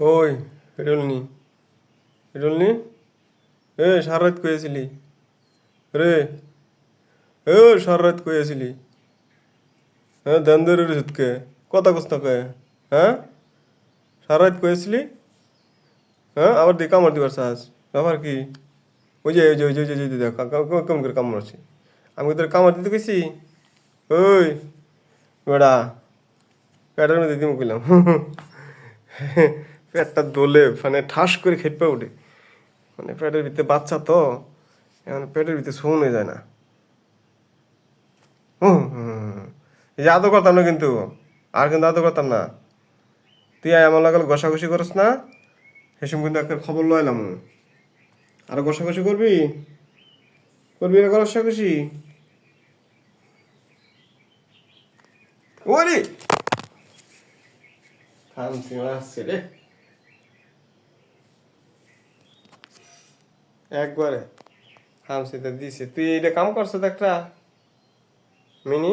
ওই হিরুলনি হিরুলনি এ সারাত কইছিলি রে এ সারাত কইছিলি হ্যাঁ দান্দরের হুতকে কথা কস না কয়ে হ্যাঁ সারাত কইছিলি হ্যাঁ আবার দি কামড় দিবার সাজ ব্যাপার কি ওই যে দেখ কেমন করে কামড় আছে আমি তোর কামড় দিতে কইছি ওই বেড়া পেটের মধ্যে দিমু কইলাম পেটটা দোলে মানে ঠাস করে খেপে ওঠে মানে পেটের ভিতরে বাচ্চা তো এখন পেটের ভিতরে শোনে যায় না হুম হুম এই যে আদর করতাম না কিন্তু আর কিন্তু আদর করতাম না তুই আমার লাগাল ঘষাঘষি করস না সেসব কিন্তু একটা খবর লইলাম আর ঘষাঘষি করবি করবি না ঘষাঘষি ওরে খামছি আসছে রে একবারে খামছিতে দিছে তুই এটা কাম করছো তো একটা মিনি